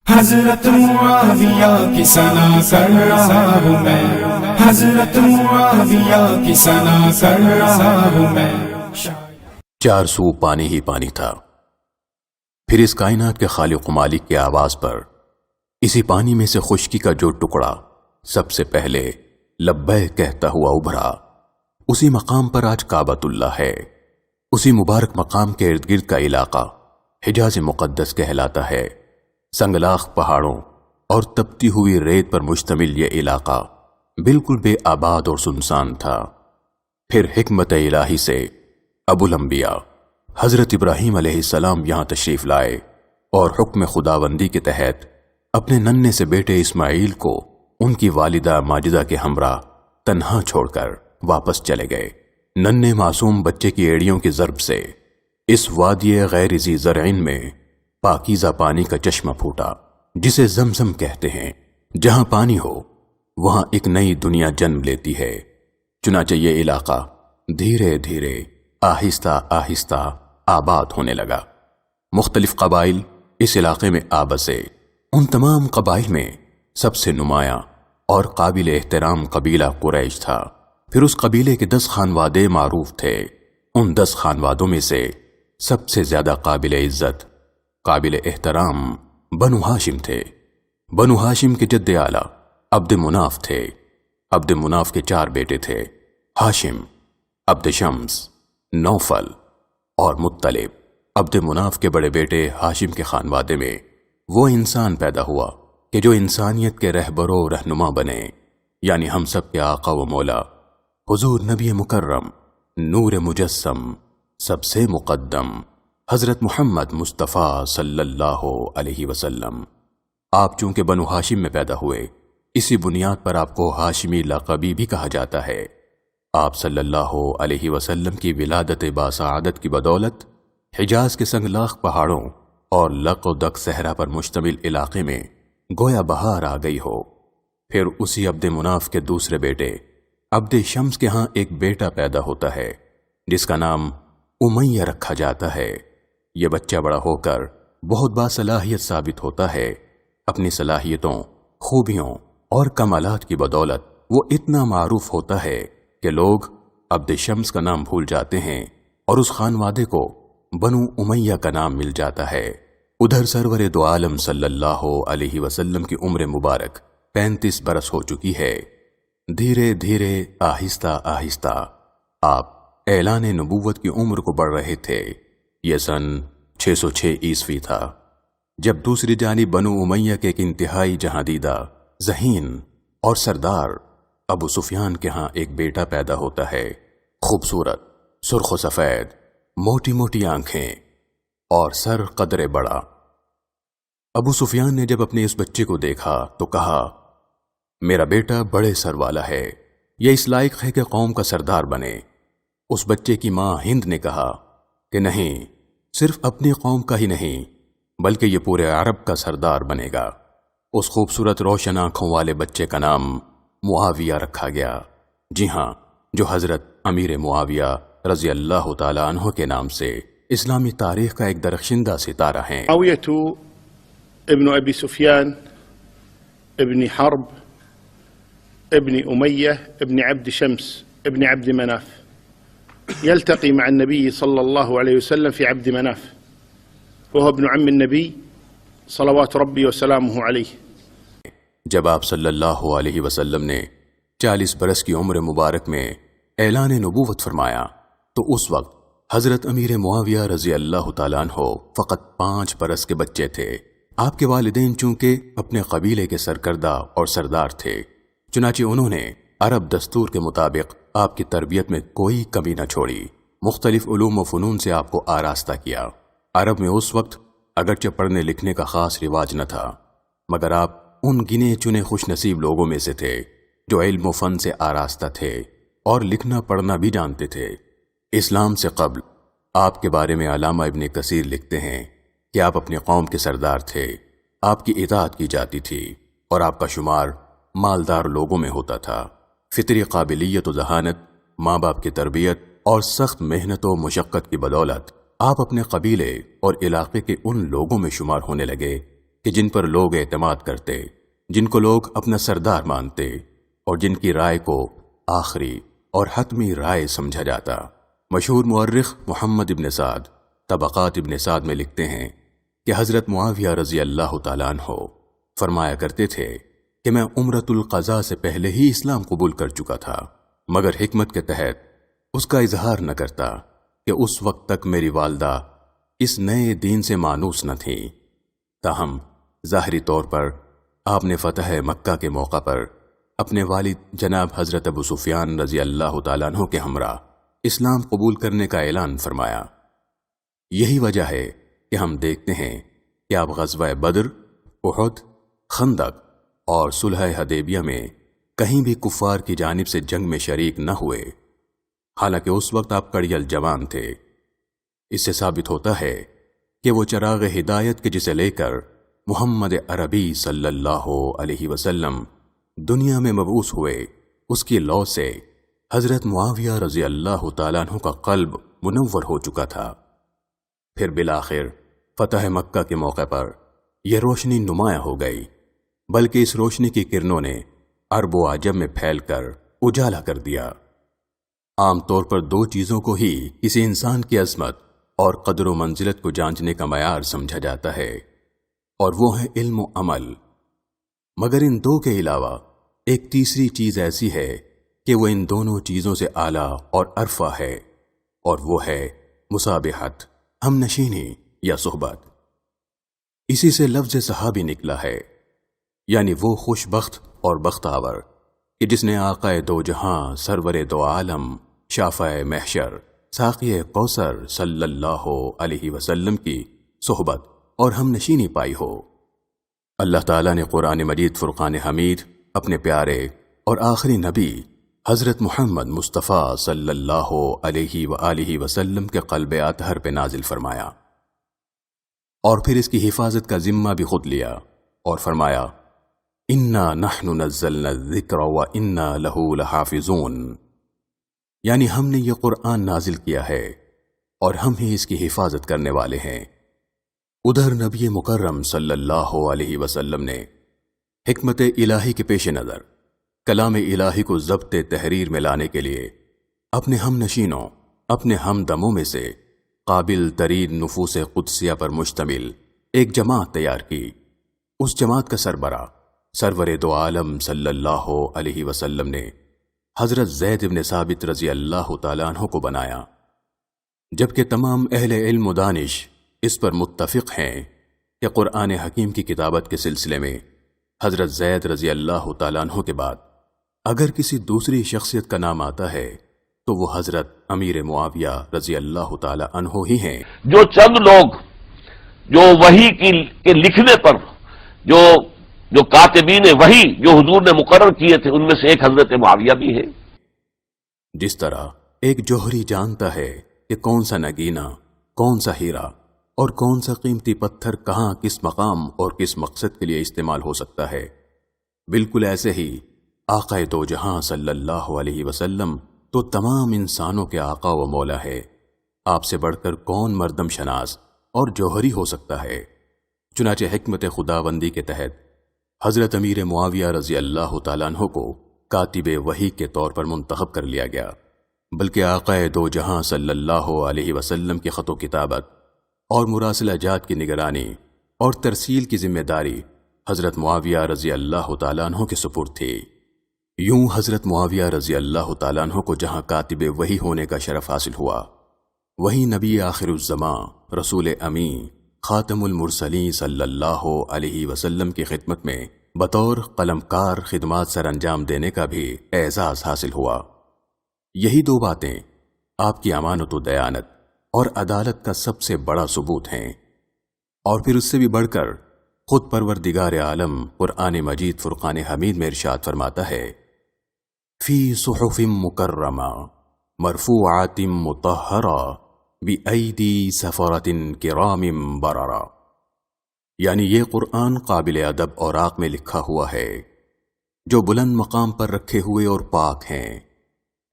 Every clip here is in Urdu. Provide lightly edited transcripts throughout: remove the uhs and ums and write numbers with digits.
حضرت معاویہ کی ثنا کر رہا ہوں میں، حضرت معاویہ کی ثنا کر رہا ہوں میں۔ چار سو پانی ہی پانی تھا، پھر اس کائنات کے خالق و مالک کی آواز پر اسی پانی میں سے خشکی کا جو ٹکڑا سب سے پہلے لبیک کہتا ہوا ابھرا، اسی مقام پر آج کعبۃ اللہ ہے۔ اسی مبارک مقام کے ارد گرد کا علاقہ حجاز مقدس کہلاتا ہے۔ سنگلاخ پہاڑوں اور تپتی ہوئی ریت پر مشتمل یہ علاقہ بالکل بے آباد اور سنسان تھا۔ پھر حکمت الہی سے ابو الانبیاء حضرت ابراہیم علیہ السلام یہاں تشریف لائے اور حکم خداوندی کے تحت اپنے ننھے سے بیٹے اسماعیل کو ان کی والدہ ماجدہ کے ہمراہ تنہا چھوڑ کر واپس چلے گئے۔ ننھے معصوم بچے کی ایڑیوں کی ضرب سے اس وادی غیر ذی زرعین میں پاکیزہ پانی کا چشمہ پھوٹا، جسے زمزم کہتے ہیں۔ جہاں پانی ہو وہاں ایک نئی دنیا جنم لیتی ہے۔ چنانچہ یہ علاقہ دھیرے دھیرے آہستہ آہستہ آباد ہونے لگا۔ مختلف قبائل اس علاقے میں آ بسے۔ ان تمام قبائل میں سب سے نمایاں اور قابل احترام قبیلہ قریش تھا۔ پھر اس قبیلے کے 10 خانوادے معروف تھے۔ ان 10 خانوادوں میں سے سب سے زیادہ قابل عزت، قابل احترام بنو ہاشم تھے۔ بنو ہاشم کے جد اعلیٰ عبد مناف تھے۔ عبد مناف کے 4 بیٹے تھے، ہاشم، عبد شمس، نوفل اور مطلب۔ عبد مناف کے بڑے بیٹے ہاشم کے خانوادے میں وہ انسان پیدا ہوا کہ جو انسانیت کے رہبر و رہنما بنے، یعنی ہم سب کے آقا و مولا حضور نبی مکرم نور مجسم سب سے مقدم حضرت محمد مصطفیٰ صلی اللہ علیہ وسلم۔ آپ چونکہ بنو ہاشم میں پیدا ہوئے، اسی بنیاد پر آپ کو ہاشمی لقبی بھی کہا جاتا ہے۔ آپ صلی اللہ علیہ وسلم کی ولادت باسعادت کی بدولت حجاز کے سنگلاخ پہاڑوں اور لق و دق صحرا پر مشتمل علاقے میں گویا بہار آ گئی ہو۔ پھر اسی عبد مناف کے دوسرے بیٹے عبد شمس کے ہاں ایک بیٹا پیدا ہوتا ہے جس کا نام امیہ رکھا جاتا ہے۔ یہ بچہ بڑا ہو کر بہت باصلاحیت ثابت ہوتا ہے۔ اپنی صلاحیتوں، خوبیوں اور کمالات کی بدولت وہ اتنا معروف ہوتا ہے کہ لوگ عبد شمس کا نام بھول جاتے ہیں اور اس خانوادے کو بنو امیہ کا نام مل جاتا ہے۔ ادھر سرور دو عالم صلی اللہ علیہ وسلم کی عمر مبارک 35 برس ہو چکی ہے۔ دھیرے دھیرے آہستہ آہستہ آپ اعلان نبوت کی عمر کو بڑھ رہے تھے۔ یہ سن 606 عیسوی تھا جب دوسری جانب بنو امیہ کے ایک انتہائی جہاندیدہ، ذہین اور سردار ابو سفیان کے ہاں ایک بیٹا پیدا ہوتا ہے۔ خوبصورت، سرخ و سفید، موٹی موٹی آنکھیں اور سر قدرے بڑا۔ ابو سفیان نے جب اپنے اس بچے کو دیکھا تو کہا، میرا بیٹا بڑے سر والا ہے، یہ اس لائق ہے کہ قوم کا سردار بنے۔ اس بچے کی ماں ہند نے کہا کہ نہیں، صرف اپنی قوم کا ہی نہیں بلکہ یہ پورے عرب کا سردار بنے گا۔ اس خوبصورت روشن آنکھوں والے بچے کا نام معاویہ رکھا گیا۔ جی ہاں، جو حضرت امیر معاویہ رضی اللہ تعالیٰ عنہ کے نام سے اسلامی تاریخ کا ایک درخشندہ ستارہ ہیں۔ معاویہ ابن ابی سفیان ابن حرب ابن امیہ ابن عبد شمس ابن عبد مناف يلتقي مع النبي صلى الله عليه وسلم في عبد مناف وهو ابن عم النبي صلوات ربي وسلامه عليه۔ جب آپ صلی اللہ علیہ وسلم نے 40 برس کی عمر مبارک میں اعلان نبوت فرمایا تو اس وقت حضرت امیر معاویہ رضی اللہ تعالیٰ عنہ فقط 5 برس کے بچے تھے۔ آپ کے والدین چونکہ اپنے قبیلے کے سرکردہ اور سردار تھے، چنانچہ انہوں نے عرب دستور کے مطابق آپ کی تربیت میں کوئی کمی نہ چھوڑی۔ مختلف علوم و فنون سے آپ کو آراستہ کیا۔ عرب میں اس وقت اگرچہ پڑھنے لکھنے کا خاص رواج نہ تھا، مگر آپ ان گنے چنے خوش نصیب لوگوں میں سے تھے جو علم و فن سے آراستہ تھے اور لکھنا پڑھنا بھی جانتے تھے۔ اسلام سے قبل آپ کے بارے میں علامہ ابن کثیر لکھتے ہیں کہ آپ اپنی قوم کے سردار تھے، آپ کی اطاعت کی جاتی تھی اور آپ کا شمار مالدار لوگوں میں ہوتا تھا۔ فطری قابلیت و ذہانت، ماں باپ کی تربیت اور سخت محنت و مشقت کی بدولت آپ اپنے قبیلے اور علاقے کے ان لوگوں میں شمار ہونے لگے کہ جن پر لوگ اعتماد کرتے، جن کو لوگ اپنا سردار مانتے اور جن کی رائے کو آخری اور حتمی رائے سمجھا جاتا۔ مشہور مورخ محمد ابن سعد طبقات ابن سعد میں لکھتے ہیں کہ حضرت معاویہ رضی اللہ تعالیٰ عنہ فرمایا کرتے تھے کہ میں عمرۃ القضاء سے پہلے ہی اسلام قبول کر چکا تھا، مگر حکمت کے تحت اس کا اظہار نہ کرتا کہ اس وقت تک میری والدہ اس نئے دین سے مانوس نہ تھی۔ تاہم ظاہری طور پر آپ نے فتح مکہ کے موقع پر اپنے والد جناب حضرت ابو سفیان رضی اللہ تعالیٰ عنہ کے ہمراہ اسلام قبول کرنے کا اعلان فرمایا۔ یہی وجہ ہے کہ ہم دیکھتے ہیں کہ آپ غزوہ بدر، احد، خندق اور صلح حدیبیہ میں کہیں بھی کفار کی جانب سے جنگ میں شریک نہ ہوئے، حالانکہ اس وقت آپ کڑیل جوان تھے۔ اس سے ثابت ہوتا ہے کہ وہ چراغ ہدایت کے جسے لے کر محمد عربی صلی اللہ علیہ وسلم دنیا میں مبعوث ہوئے، اس کی لو سے حضرت معاویہ رضی اللہ تعالیٰ عنہ کا قلب منور ہو چکا تھا۔ پھر بالآخر فتح مکہ کے موقع پر یہ روشنی نمایاں ہو گئی، بلکہ اس روشنی کی کرنوں نے عرب و عجم میں پھیل کر اجالا کر دیا۔ عام طور پر دو چیزوں کو ہی کسی انسان کی عظمت اور قدر و منزلت کو جانچنے کا معیار سمجھا جاتا ہے، اور وہ ہے علم و عمل، مگر ان دو کے علاوہ ایک تیسری چیز ایسی ہے کہ وہ ان دونوں چیزوں سے اعلیٰ اور ارفع ہے، اور وہ ہے مصابحت، ہم نشینی یا صحبت۔ اسی سے لفظ صحابی نکلا ہے، یعنی وہ خوش بخت اور بختاور کہ جس نے آقا دو جہاں سرور دو عالم شافع محشر ساقی کوثر صلی اللہ علیہ وسلم کی صحبت اور ہم نشینی پائی ہو۔ اللہ تعالیٰ نے قرآن مجید فرقان حمید اپنے پیارے اور آخری نبی حضرت محمد مصطفیٰ صلی اللہ علیہ وآلہ وسلم کے قلب اطہر پہ نازل فرمایا، اور پھر اس کی حفاظت کا ذمہ بھی خود لیا اور فرمایا انا نحن نزلنا الذکر وانا لہ لحافظون، یعنی ہم نے یہ قرآن نازل کیا ہے اور ہم ہی اس کی حفاظت کرنے والے ہیں۔ ادھر نبی مکرم صلی اللہ علیہ وسلم نے حکمت الہی کے پیش نظر کلام الہی کو ضبط تحریر میں لانے کے لیے اپنے ہم نشینوں، اپنے ہمدموں میں سے قابل ترین نفوس قدسیہ پر مشتمل ایک جماعت تیار کی۔ اس جماعت کا سربراہ سرور دو عالم صلی اللہ علیہ وسلم نے حضرت زید بن ثابت رضی اللہ تعالیٰ عنہ کو بنایا، جبکہ تمام اہل علم و دانش اس پر متفق ہیں کہ قرآن حکیم کی کتابت کے سلسلے میں حضرت زید رضی اللہ تعالیٰ عنہ کے بعد اگر کسی دوسری شخصیت کا نام آتا ہے تو وہ حضرت امیر معاویہ رضی اللہ تعالیٰ عنہ ہی ہیں۔ جو چند لوگ جو وحی کے لکھنے پر جو کاتبین وحی جو حضور نے مقرر کیے تھے، ان میں سے ایک حضرت معاویہ بھی ہے۔ جس طرح ایک جوہری جانتا ہے کہ کون سا نگینہ، کون سا ہیرا اور کون سا قیمتی پتھر کہاں کس مقام اور کس مقصد کے لیے استعمال ہو سکتا ہے، بالکل ایسے ہی آقا دو جہاں صلی اللہ علیہ وسلم تو تمام انسانوں کے آقا و مولا ہے۔ آپ سے بڑھ کر کون مردم شناس اور جوہری ہو سکتا ہے؟ چنانچہ حکمت خداوندی کے تحت حضرت امیر معاویہ رضی اللہ تعالیٰ عنہ کو کاتب وحی کے طور پر منتخب کر لیا گیا، بلکہ آقا دو جہاں صلی اللہ علیہ وسلم کی خط و کتابت اور مراسلہ جات کی نگرانی اور ترسیل کی ذمہ داری حضرت معاویہ رضی اللہ تعالیٰ عنہ کے سپرد تھی۔ یوں حضرت معاویہ رضی اللہ تعالیٰ عنہ کو جہاں کاتب وحی ہونے کا شرف حاصل ہوا، وہیں نبی آخر الزماں رسول امین خاتم المرسلین صلی اللہ علیہ وسلم کی خدمت میں بطور قلمکار خدمات سر انجام دینے کا بھی اعزاز حاصل ہوا۔ یہی دو باتیں آپ کی امانت و دیانت اور عدالت کا سب سے بڑا ثبوت ہیں، اور پھر اس سے بھی بڑھ کر خود پروردگار عالم قرآن مجید فرقان حمید میں ارشاد فرماتا ہے فی صحف مکرمہ مرفوعات مطہرہ بأیدی سفرۃ کرام بررہ، یعنی یہ قرآن قابل ادب اوراق میں لکھا ہوا ہے جو بلند مقام پر رکھے ہوئے اور پاک ہیں،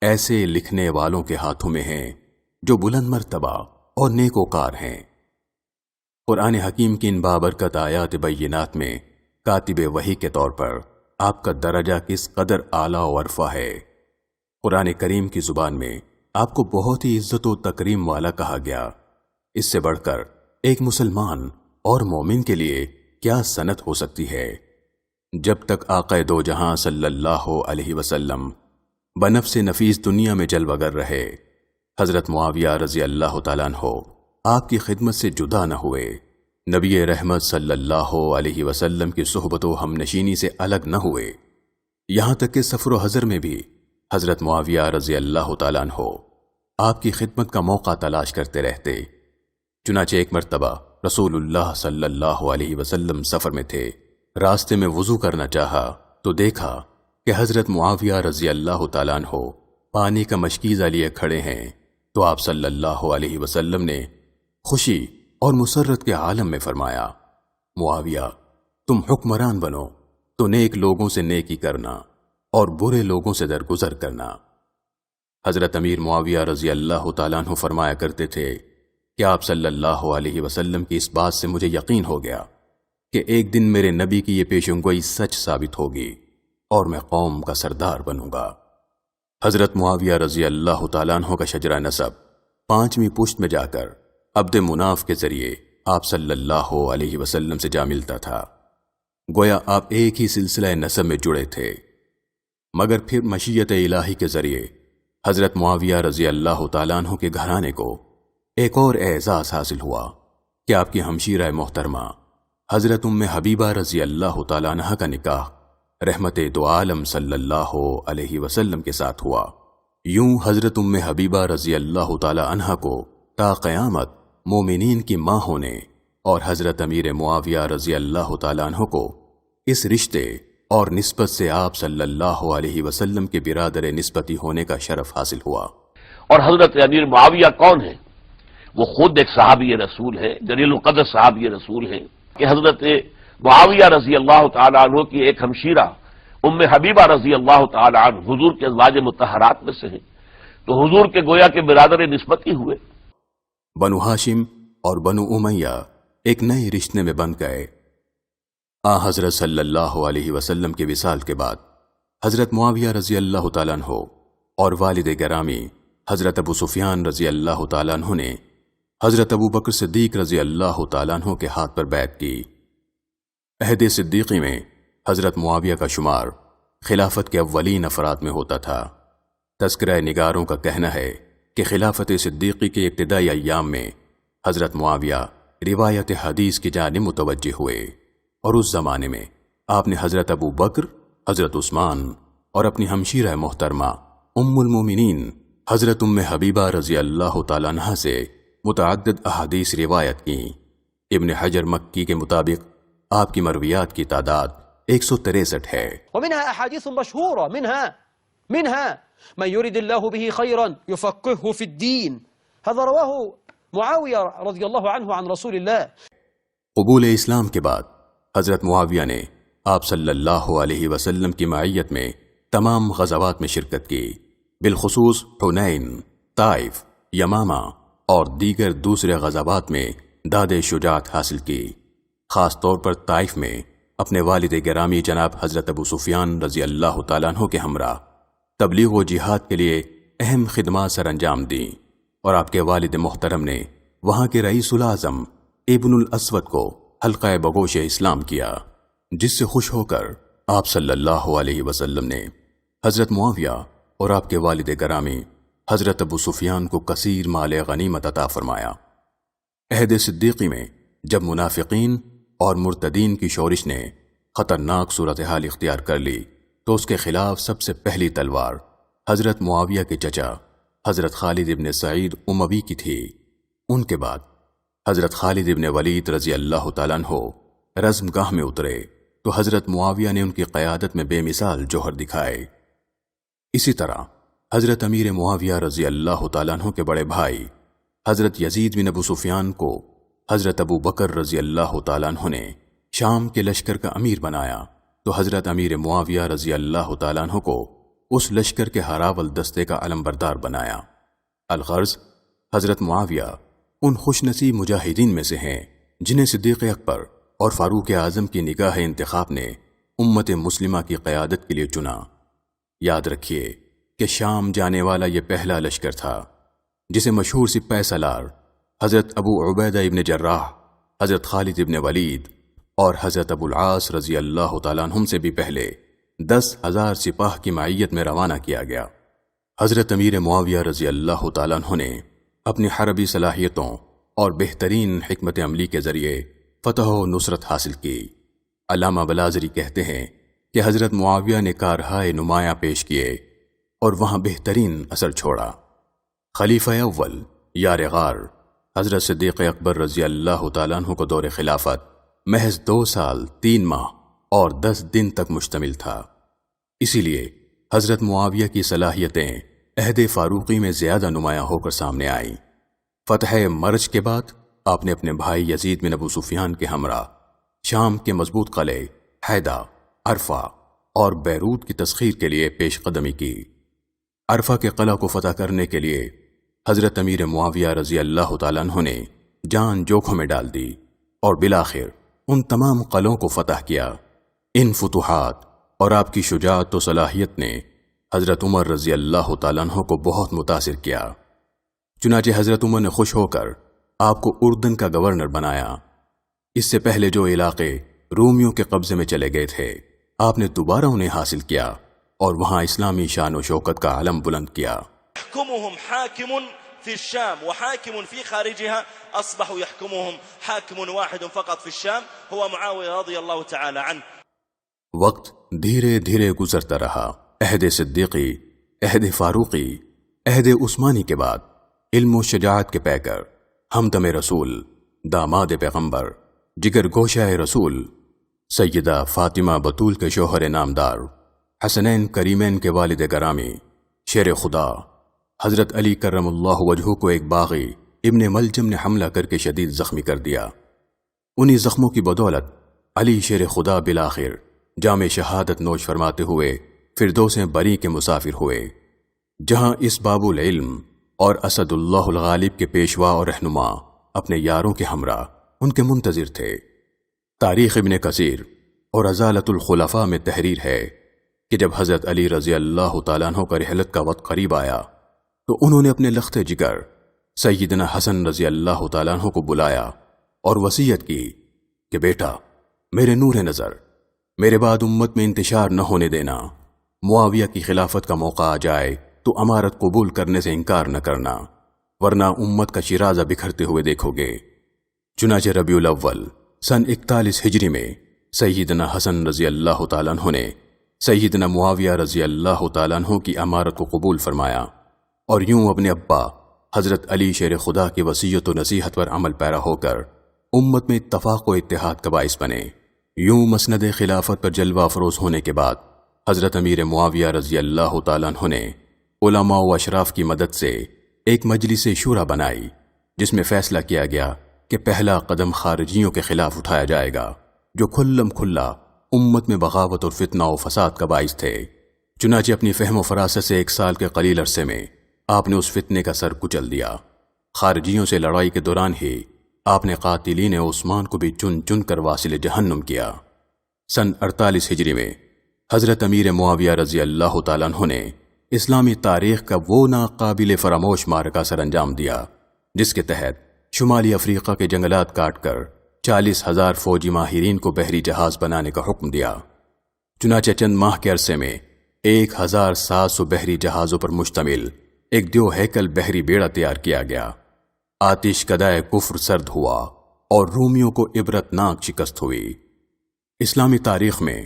ایسے لکھنے والوں کے ہاتھوں میں ہیں جو بلند مرتبہ اور نیکوکار ہیں۔ قرآن حکیم کی ان بابرکت آیات بینات میں کاتب وحی کے طور پر آپ کا درجہ کس قدر اعلیٰ و عرفہ ہے۔ قرآن کریم کی زبان میں آپ کو بہت ہی عزت و تکریم والا کہا گیا۔ اس سے بڑھ کر ایک مسلمان اور مومن کے لیے کیا سنت ہو سکتی ہے؟ جب تک آقا دو جہاں صلی اللہ علیہ وسلم بنفس نفیس دنیا میں جلوہ گر رہے، حضرت معاویہ رضی اللہ تعالیٰ عنہ آپ کی خدمت سے جدا نہ ہوئے، نبی رحمت صلی اللہ علیہ وسلم کی صحبت و ہم نشینی سے الگ نہ ہوئے، یہاں تک کہ سفر و حضر میں بھی حضرت معاویہ رضی اللہ تعالیٰ عنہ آپ کی خدمت کا موقع تلاش کرتے رہتے۔ چنانچہ ایک مرتبہ رسول اللہ صلی اللہ علیہ وسلم سفر میں تھے، راستے میں وضو کرنا چاہا تو دیکھا کہ حضرت معاویہ رضی اللہ تعالیٰ عنہ پانی کا مشکیزہ لیے کھڑے ہیں، تو آپ صلی اللہ علیہ وسلم نے خوشی اور مسرت کے عالم میں فرمایا، معاویہ تم حکمران بنو تو نیک لوگوں سے نیکی کرنا اور برے لوگوں سے درگزر کرنا۔ حضرت امیر معاویہ رضی اللہ تعالیٰ عنہ فرمایا کرتے تھے کہ آپ صلی اللہ علیہ وسلم کی اس بات سے مجھے یقین ہو گیا کہ ایک دن میرے نبی کی یہ پیشنگوئی سچ ثابت ہوگی اور میں قوم کا سردار بنوں گا۔ حضرت معاویہ رضی اللہ تعالیٰ عنہ کا شجرہ نسب 5ویں پشت میں جا کر عبد مناف کے ذریعے آپ صلی اللہ علیہ وسلم سے جا ملتا تھا، گویا آپ ایک ہی سلسلہ نسب میں جڑے تھے، مگر پھر مشیت الہی کے ذریعے حضرت معاویہ رضی اللہ تعالیٰ عنہ کے گھرانے کو ایک اور اعزاز حاصل ہوا کہ آپ کی ہمشیرہ محترمہ حضرت ام حبیبہ رضی اللہ تعالیٰ عنہ کا نکاح رحمت دو عالم صلی اللہ علیہ وسلم کے ساتھ ہوا۔ یوں حضرت ام حبیبہ رضی اللہ تعالیٰ عنہ کو تا قیامت مومنین کی ماں ہونے اور حضرت امیر معاویہ رضی اللہ تعالیٰ عنہ کو اس رشتے اور نسبت سے آپ صلی اللہ علیہ وسلم کے برادر نسبتی ہونے کا شرف حاصل ہوا۔ اور حضرت امیر معاویہ کون ہے؟ وہ خود ایک صحابی رسول ہے، جلیل القدر صحابی رسول ہے، کہ حضرت معاویہ رضی اللہ تعالیٰ عنہ کی ایک ہمشیرہ ام حبیبہ رضی اللہ تعالیٰ عنہ حضور کے ازواج مطہرات میں سے ہیں، تو حضور کے گویا کے برادر نسبتی ہوئے۔ بنو ہاشم اور بنو امیہ ایک نئے رشتے میں بن گئے۔ حضرت صلی اللہ علیہ وسلم کے وصال کے بعد حضرت معاویہ رضی اللہ تعالیٰ عنہ اور والد گرامی حضرت ابو سفیان رضی اللہ تعالیٰ عنہ نے حضرت ابو بکر صدیق رضی اللہ تعالیٰ عنہ کے ہاتھ پر بیعت کی۔ عہد صدیقی میں حضرت معاویہ کا شمار خلافت کے اولین افراد میں ہوتا تھا۔ تذکرہ نگاروں کا کہنا ہے کہ خلافت صدیقی کے ابتدائی ایام میں حضرت معاویہ روایت حدیث کی جانب متوجہ ہوئے، اور اس زمانے میں آپ نے حضرت ابو بکر، حضرت عثمان اور اپنی ہمشیرہ محترمہ ام المومنین حضرت ام حبیبہ رضی اللہ تعالیٰ عنہ سے متعدد احادیث روایت کی۔ ابن حجر مکی کے مطابق آپ کی مرویات کی تعداد 163 ہے۔ ومنها احاديث مشهورة منها من يريد الله به خيرا يفقهه في الدين، هذا رواه معاوية رضي الله عنه عن رسول الله۔ قبول اسلام کے بعد حضرت معاویہ نے آپ صلی اللہ علیہ وسلم کی معیت میں تمام غزوات میں شرکت کی، بالخصوص حنین، طائف، یمامہ اور دیگر دوسرے غزوات میں داد شجاعت حاصل کی۔ خاص طور پر طائف میں اپنے والد گرامی جناب حضرت ابو سفیان رضی اللہ تعالیٰ عنہ کے ہمراہ تبلیغ و جہاد کے لیے اہم خدمات سر انجام دیں، اور آپ کے والد محترم نے وہاں کے رئیس الاعظم ابن الاسود کو حلقہ بگوش اسلام کیا، جس سے خوش ہو کر آپ صلی اللہ علیہ وسلم نے حضرت معاویہ اور آپ کے والد گرامی حضرت ابو سفیان کو کثیر مال غنیمت عطا فرمایا۔ عہد صدیقی میں جب منافقین اور مرتدین کی شورش نے خطرناک صورتحال اختیار کر لی تو اس کے خلاف سب سے پہلی تلوار حضرت معاویہ کے چچا حضرت خالد ابن سعید اموی کی تھی۔ ان کے بعد حضرت خالد ابن ولید رضی اللہ تعالیٰ عنہ رزم گاہ میں اترے تو حضرت معاویہ نے ان کی قیادت میں بے مثال جوہر دکھائے۔ اسی طرح حضرت امیر معاویہ رضی اللہ تعالیٰ عنہ کے بڑے بھائی حضرت یزید بن ابو سفیان کو حضرت ابو بکر رضی اللہ تعالیٰ عنہ نے شام کے لشکر کا امیر بنایا تو حضرت امیر معاویہ رضی اللہ تعالیٰ عنہ کو اس لشکر کے ہراول دستے کا علمبردار بنایا۔ الغرض حضرت معاویہ ان خوش نصیب مجاہدین میں سے ہیں جنہیں صدیق اکبر اور فاروق اعظم کی نگاہ انتخاب نے امت مسلمہ کی قیادت کے لیے چنا۔ یاد رکھیے کہ شام جانے والا یہ پہلا لشکر تھا جسے مشہور سپہ سالار حضرت ابو عبیدہ ابن جراح، حضرت خالد ابن ولید اور حضرت ابو العاص رضی اللہ تعالیٰ عنہم سے بھی پہلے 10,000 سپاہ کی معیت میں روانہ کیا گیا۔ حضرت امیر معاویہ رضی اللہ تعالیٰ عنہ نے اپنی حربی صلاحیتوں اور بہترین حکمت عملی کے ذریعے فتح و نصرت حاصل کی۔ علامہ بلازری کہتے ہیں کہ حضرت معاویہ نے کارہائے نمایاں پیش کیے اور وہاں بہترین اثر چھوڑا۔ خلیفہ اول یار غار حضرت صدیق اکبر رضی اللہ تعالیٰ عنہ کو دور خلافت محض 2 سال 3 ماہ اور 10 دن تک مشتمل تھا۔ اسی لیے حضرت معاویہ کی صلاحیتیں عہد فاروقی میں زیادہ نمایاں ہو کر سامنے آئیں۔ فتح مرج کے بعد آپ نے اپنے بھائی یزید بن ابو سفیان کے ہمراہ شام کے مضبوط قلعے حیدہ، عرفہ اور بیروت کی تسخیر کے لیے پیش قدمی کی۔ عرفہ کے قلعہ کو فتح کرنے کے لیے حضرت امیر معاویہ رضی اللہ تعالیٰ عنہ نے جان جوکھوں میں ڈال دی اور بالآخر ان تمام قلعوں کو فتح کیا۔ ان فتوحات اور آپ کی شجاعت و صلاحیت نے حضرت عمر رضی اللہ تعالیٰ عنہ کو بہت متاثر کیا۔ چنانچہ حضرت عمر نے خوش ہو کر آپ کو اردن کا گورنر بنایا۔ اس سے پہلے جو علاقے رومیوں کے قبضے میں چلے گئے تھے، آپ نے دوبارہ انہیں حاصل کیا اور وہاں اسلامی شان و شوکت کا علم بلند کیا۔ يحكمهم حاكم في الشام وحاكم في خارجها، أصبحوا يحكمهم حاكم واحد فقط في الشام هو معاوية رضي الله تعالى عنه۔ وقت دھیرے دھیرے گزرتا رہا۔ عہد صدیقی، عہد فاروقی، عہد عثمانی کے بعد علم و شجاعت کے پیکر، ہمدم رسول، داماد پیغمبر، جگر گوشہ رسول، سیدہ فاطمہ بطول کے شوہر نامدار، حسنین کریمین کے والد گرامی، شیر خدا حضرت علی کرم اللہ وجہہ کو ایک باغی ابن ملجم نے حملہ کر کے شدید زخمی کر دیا۔ انہی زخموں کی بدولت علی شیر خدا بالآخر جام شہادت نوش فرماتے ہوئے فردوس بری کے مسافر ہوئے، جہاں اس باب العلم اور اسد اللہ الغالب کے پیشوا اور رہنما اپنے یاروں کے ہمراہ ان کے منتظر تھے۔ تاریخ ابن کثیر اور ازالت الخلفاء میں تحریر ہے کہ جب حضرت علی رضی اللہ تعالیٰ عنہ کا رحلت کا وقت قریب آیا تو انہوں نے اپنے لخت جگر سیدنا حسن رضی اللہ تعالیٰ عنہ کو بلایا اور وصیت کی کہ بیٹا، میرے نور نظر، میرے بعد امت میں انتشار نہ ہونے دینا۔ معاویہ کی خلافت کا موقع آ جائے تو امارت قبول کرنے سے انکار نہ کرنا، ورنہ امت کا شیرازہ بکھرتے ہوئے دیکھو گے۔ چنانچہ ربیع الاول سن 41 ہجری میں سیدنا حسن رضی اللہ تعالیٰ عنہ نے سیدنا معاویہ رضی اللہ تعالیٰ عنہ کی امارت کو قبول فرمایا اور یوں اپنے ابا حضرت علی شیر خدا کی وصیت و نصیحت پر عمل پیرا ہو کر امت میں اتفاق و اتحاد کا باعث بنے۔ یوں مسند خلافت پر جلوہ افروز ہونے کے بعد حضرت امیر معاویہ رضی اللہ تعالیٰ عنہ نے علماء و اشراف کی مدد سے ایک مجلس شورا بنائی، جس میں فیصلہ کیا گیا کہ پہلا قدم خارجیوں کے خلاف اٹھایا جائے گا جو کھلم کھلا امت میں بغاوت اور فتنہ و فساد کا باعث تھے۔ چنانچہ اپنی فہم و فراست سے 1 سال کے قلیل عرصے میں آپ نے اس فتنے کا سر کچل دیا۔ خارجیوں سے لڑائی کے دوران ہی آپ نے قاتلین عثمان کو بھی چن چن کر واصل جہنم کیا۔ سن 48 ہجری میں حضرت امیر معاویہ رضی اللہ تعالیٰ عنہ نے اسلامی تاریخ کا وہ ناقابل فراموش معرکہ سر انجام دیا، جس کے تحت شمالی افریقہ کے جنگلات کاٹ کر 40,000 فوجی ماہرین کو بحری جہاز بنانے کا حکم دیا۔ چنانچہ چند ماہ کے عرصے میں 1,700 بحری جہازوں پر مشتمل ایک دیو ہیکل بحری بیڑا تیار کیا گیا۔ آتش کدائے کفر سرد ہوا اور رومیوں کو عبرتناک شکست ہوئی۔ اسلامی تاریخ میں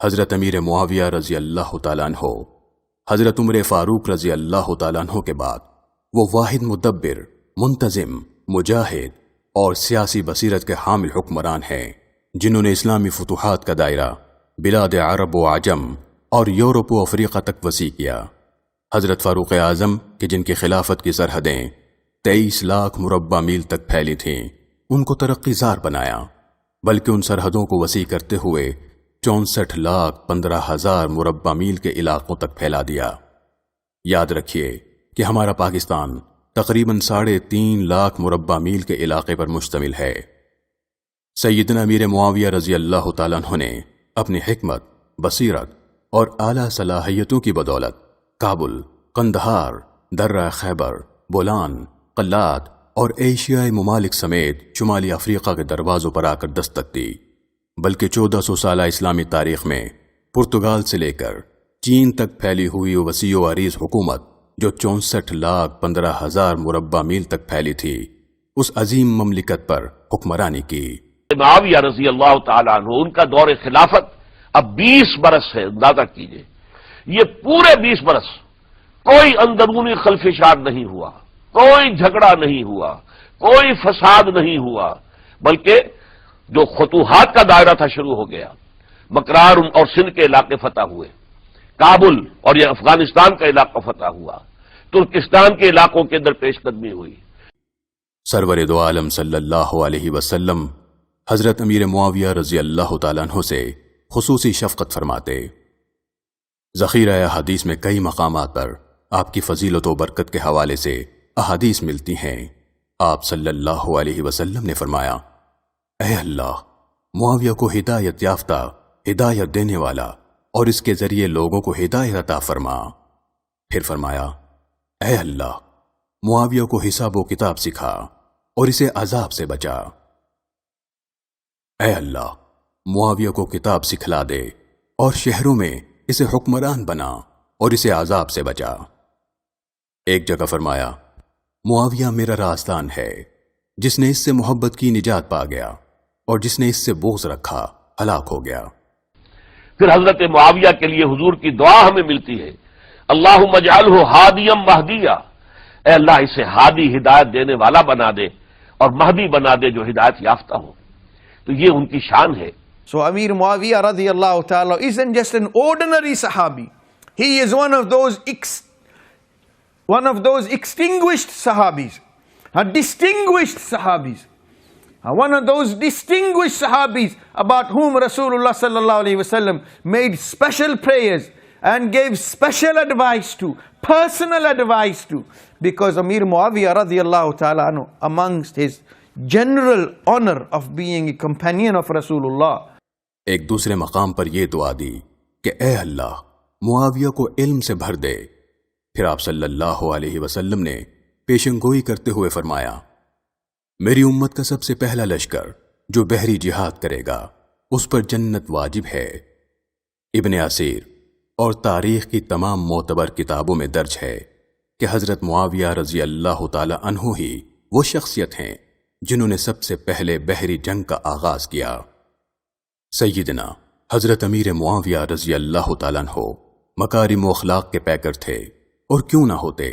حضرت امیر معاویہ رضی اللہ تعالیٰ عنہ، حضرت عمر فاروق رضی اللہ تعالیٰ عنہ کے بعد وہ واحد مدبر، منتظم، مجاہد اور سیاسی بصیرت کے حامل حکمران ہیں جنہوں نے اسلامی فتوحات کا دائرہ بلاد عرب و عجم اور یورپ و افریقہ تک وسیع کیا۔ حضرت فاروق اعظم کہ جن کی خلافت کی سرحدیں 23 لاکھ مربع میل تک پھیلی تھیں، ان کو ترقی زار بنایا، بلکہ ان سرحدوں کو وسیع کرتے ہوئے 64,15,000 مربع میل کے علاقوں تک پھیلا دیا۔ یاد رکھیے کہ ہمارا پاکستان تقریباً 3.5 لاکھ مربع میل کے علاقے پر مشتمل ہے۔ سیدنا امیر معاویہ رضی اللہ تعالیٰ عنہ نے اپنی حکمت، بصیرت اور اعلیٰ صلاحیتوں کی بدولت کابل، قندھار، درہ خیبر، بولان، قلات اور ایشیائی ممالک سمیت شمالی افریقہ کے دروازوں پر آ کر دستک دی، بلکہ 1400 سالہ اسلامی تاریخ میں پرتگال سے لے کر چین تک پھیلی ہوئی وسیع و عریض حکومت جو 64,15,000 مربع میل تک پھیلی تھی، اس عظیم مملکت پر حکمرانی کی۔ معاویہ رضی اللہ تعالیٰ عنہ، ان کا دور خلافت اب 20 برس ہے، اندازہ کیجئے، یہ پورے 20 برس کوئی اندرونی خلفشار نہیں ہوا، کوئی جھگڑا نہیں ہوا، کوئی فساد نہیں ہوا، بلکہ جو فتوحات کا دائرہ تھا شروع ہو گیا، مکرار اور سندھ کے علاقے فتح ہوئے، کابل اور یہ افغانستان کا علاقہ فتح ہوا، ترکستان کے علاقوں کے اندر پیش قدمی ہوئی۔ سرور دو عالم صلی اللہ علیہ وسلم حضرت امیر معاویہ رضی اللہ تعالیٰ عنہ سے خصوصی شفقت فرماتے۔ ذخیرہ احادیث میں کئی مقامات پر آپ کی فضیلت و برکت کے حوالے سے احادیث ملتی ہیں۔ آپ صلی اللہ علیہ وسلم نے فرمایا، اے اللہ، معاویہ کو ہدایت یافتہ، ہدایت دینے والا اور اس کے ذریعے لوگوں کو ہدایت عطا فرما۔ پھر فرمایا، اے اللہ، معاویہ کو حساب و کتاب سکھا اور اسے عذاب سے بچا۔ اے اللہ، معاویہ کو کتاب سکھلا دے اور شہروں میں اسے حکمران بنا اور اسے عذاب سے بچا۔ ایک جگہ فرمایا، معاویہ میرا رازدان ہے، جس نے اس سے محبت کی نجات پا گیا اور جس نے اس سے بغض رکھا ہلاک ہو گیا۔ پھر حضرت معاویہ کے لیے حضور کی دعا ہمیں ملتی ہے، اللہم اجعلہ ہادیا مہدیا، اے اللہ اسے ہادی ہدایت دینے والا بنا دے اور مہدی بنا دے جو ہدایت یافتہ ہو۔ تو یہ ان کی شان ہے۔ So Amir Muawiyah radiallahu ta'ala isn't just an ordinary Sahabi. He is one of those extinguished Sahabis, distinguished Sahabis. One of those distinguished Sahabis about whom Rasulullah sallallahu alayhi wasallam made special prayers and gave special advice to, personal advice to, because Amir Muawiyah radiallahu ta'ala anhu, amongst his general honor of being a companion of Rasulullah. ایک دوسرے مقام پر یہ دعا دی کہ اے اللہ، معاویہ کو علم سے بھر دے۔ پھر آپ صلی اللہ علیہ وسلم نے پیشن گوئی کرتے ہوئے فرمایا، میری امت کا سب سے پہلا لشکر جو بحری جہاد کرے گا اس پر جنت واجب ہے۔ ابن اسیر اور تاریخ کی تمام معتبر کتابوں میں درج ہے کہ حضرت معاویہ رضی اللہ تعالی عنہ ہی وہ شخصیت ہیں جنہوں نے سب سے پہلے بحری جنگ کا آغاز کیا۔ سیدنا حضرت امیر معاویہ رضی اللہ تعالیٰ عنہ مکارم و اخلاق کے پیکر تھے، اور کیوں نہ ہوتے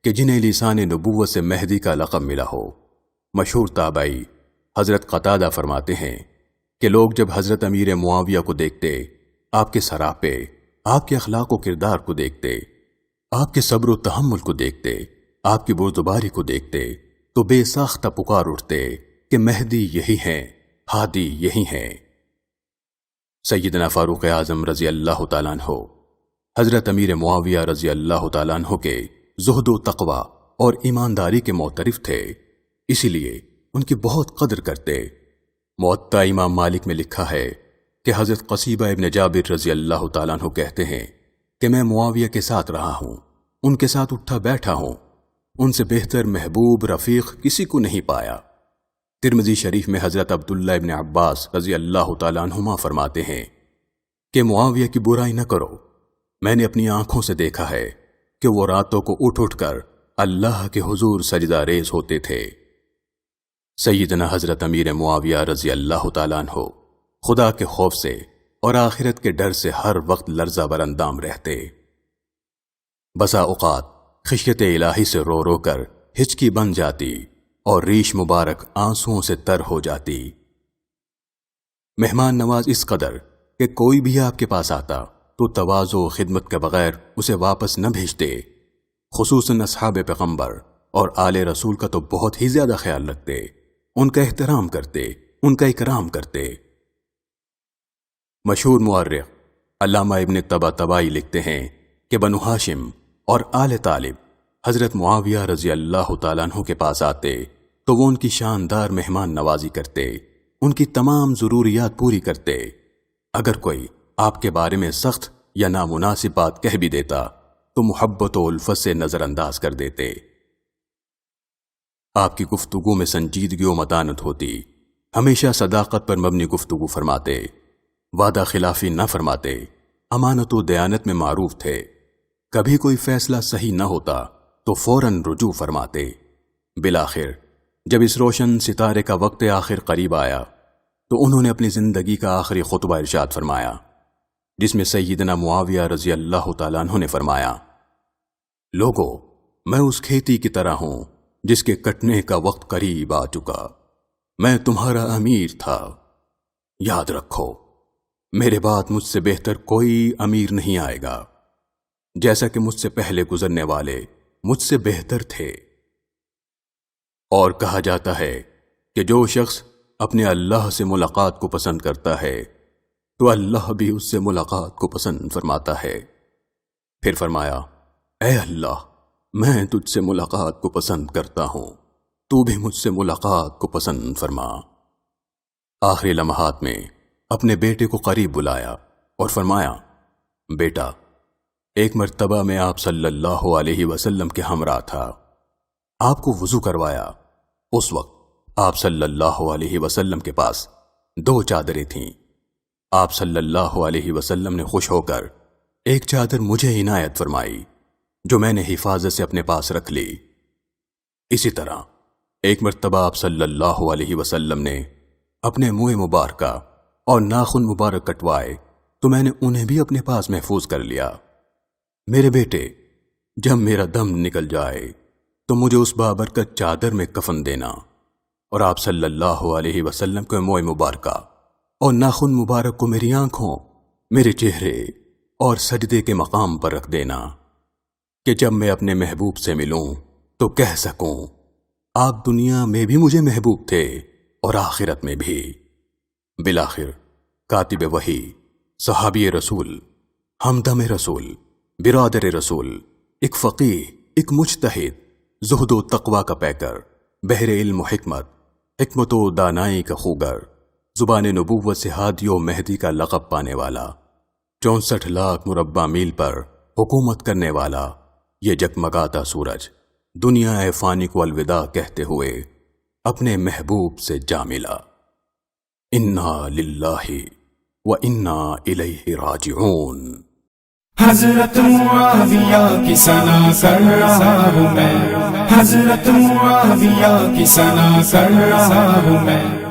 کہ جنہیں لسان نبوت سے مہدی کا لقب ملا ہو۔ مشہور تابعی حضرت قتادہ فرماتے ہیں کہ لوگ جب حضرت امیر معاویہ کو دیکھتے، آپ کے سراپے، آپ کے اخلاق و کردار کو دیکھتے، آپ کے صبر و تحمل کو دیکھتے، آپ کی بردباری کو دیکھتے، تو بے ساختہ پکار اٹھتے کہ مہدی یہی ہیں، ہادی یہی ہیں۔ سیدنا فاروق اعظم رضی اللہ تعالیٰ عنہ حضرت امیر معاویہ رضی اللہ تعالیٰ عنہ کے زہد و تقوی اور ایمانداری کے معترف تھے، اسی لیے ان کی بہت قدر کرتے۔ موطا امام مالک میں لکھا ہے کہ حضرت قصیبہ ابن جابر رضی اللہ تعالیٰ عنہ کہتے ہیں کہ میں معاویہ کے ساتھ رہا ہوں، ان کے ساتھ اٹھا بیٹھا ہوں، ان سے بہتر محبوب رفیق کسی کو نہیں پایا۔ ترمذی شریف میں حضرت عبداللہ ابن عباس رضی اللہ تعالیٰ عنہما فرماتے ہیں کہ معاویہ کی برائی نہ کرو، میں نے اپنی آنکھوں سے دیکھا ہے کہ وہ راتوں کو اٹھ اٹھ کر اللہ کے حضور سجدہ ریز ہوتے تھے۔ سیدنا حضرت امیر معاویہ رضی اللہ تعالیٰ عنہ خدا کے خوف سے اور آخرت کے ڈر سے ہر وقت لرزہ بر اندام رہتے۔ بسا اوقات خشیت الہی سے رو رو کر ہچکی بن جاتی اور ریش مبارک آنسوؤں سے تر ہو جاتی۔ مہمان نواز اس قدر کہ کوئی بھی آپ کے پاس آتا تو تواضع و خدمت کے بغیر اسے واپس نہ بھیجتے، خصوصاً اصحاب پیغمبر اور آل رسول کا تو بہت ہی زیادہ خیال رکھتے، ان کا احترام کرتے، ان کا اکرام کرتے۔ مشہور مورخ علامہ ابن طباطبائی لکھتے ہیں کہ بنو ہاشم اور آل طالب حضرت معاویہ رضی اللہ تعالیٰ عنہ کے پاس آتے تو وہ ان کی شاندار مہمان نوازی کرتے، ان کی تمام ضروریات پوری کرتے۔ اگر کوئی آپ کے بارے میں سخت یا نامناسب بات کہہ بھی دیتا تو محبت و الفت سے نظر انداز کر دیتے۔ آپ کی گفتگو میں سنجیدگی و متانت ہوتی، ہمیشہ صداقت پر مبنی گفتگو فرماتے، وعدہ خلافی نہ فرماتے، امانت و دیانت میں معروف تھے، کبھی کوئی فیصلہ صحیح نہ ہوتا تو فوراً رجوع فرماتے۔ بالآخر جب اس روشن ستارے کا وقت آخر قریب آیا تو انہوں نے اپنی زندگی کا آخری خطبہ ارشاد فرمایا، جس میں سیدنا معاویہ رضی اللہ تعالیٰ عنہ نے فرمایا، لوگو، میں اس کھیتی کی طرح ہوں جس کے کٹنے کا وقت قریب آ چکا، میں تمہارا امیر تھا، یاد رکھو میرے بعد مجھ سے بہتر کوئی امیر نہیں آئے گا، جیسا کہ مجھ سے پہلے گزرنے والے مجھ سے بہتر تھے۔ اور کہا جاتا ہے کہ جو شخص اپنے اللہ سے ملاقات کو پسند کرتا ہے تو اللہ بھی اس سے ملاقات کو پسند فرماتا ہے۔ پھر فرمایا، اے اللہ، میں تجھ سے ملاقات کو پسند کرتا ہوں، تو بھی مجھ سے ملاقات کو پسند فرما۔ آخری لمحات میں اپنے بیٹے کو قریب بلایا اور فرمایا، بیٹا، ایک مرتبہ میں آپ صلی اللہ علیہ وسلم کے ہمراہ تھا، آپ کو وضو کروایا۔ اس وقت آپ صلی اللہ علیہ وسلم کے پاس 2 چادریں تھیں۔ آپ صلی اللہ علیہ وسلم نے خوش ہو کر ایک چادر مجھے عنایت فرمائی جو میں نے حفاظت سے اپنے پاس رکھ لی۔ اسی طرح ایک مرتبہ آپ صلی اللہ علیہ وسلم نے اپنے منہ مبارکہ اور ناخن مبارک کٹوائے تو میں نے انہیں بھی اپنے پاس محفوظ کر لیا۔ میرے بیٹے، جب میرا دم نکل جائے تو مجھے اس بابرکت چادر میں کفن دینا۔ اور آپ صلی اللہ علیہ وسلم کے منہ مبارکہ اور ناخن مبارک کو میری آنکھوں، میرے چہرے اور سجدے کے مقام پر رکھ دینا کہ جب میں اپنے محبوب سے ملوں تو کہہ سکوں، آپ دنیا میں بھی مجھے محبوب تھے اور آخرت میں بھی۔ بالآخر کاتب وحی، صحابی رسول، ہمدم رسول، برادر رسول، ایک فقیہ، ایک مجتہد، زہد و تقوی کا پیکر، بحر علم و حکمت و دانائی کا خوگر، زبان نبوت سے ہادی و مہدی کا لقب پانے والا، 64 لاکھ مربع میل پر حکومت کرنے والا، یہ جگمگاتا سورج دنیا فانی کو الوداع کہتے ہوئے اپنے محبوب سے جا ملا۔ انا للہ و انا الیہ راجعون۔ حضرت معاویہ کی ثنا کر رہا ہوں میں، حضرت معاویہ کی ثنا کر رہا ہوں میں۔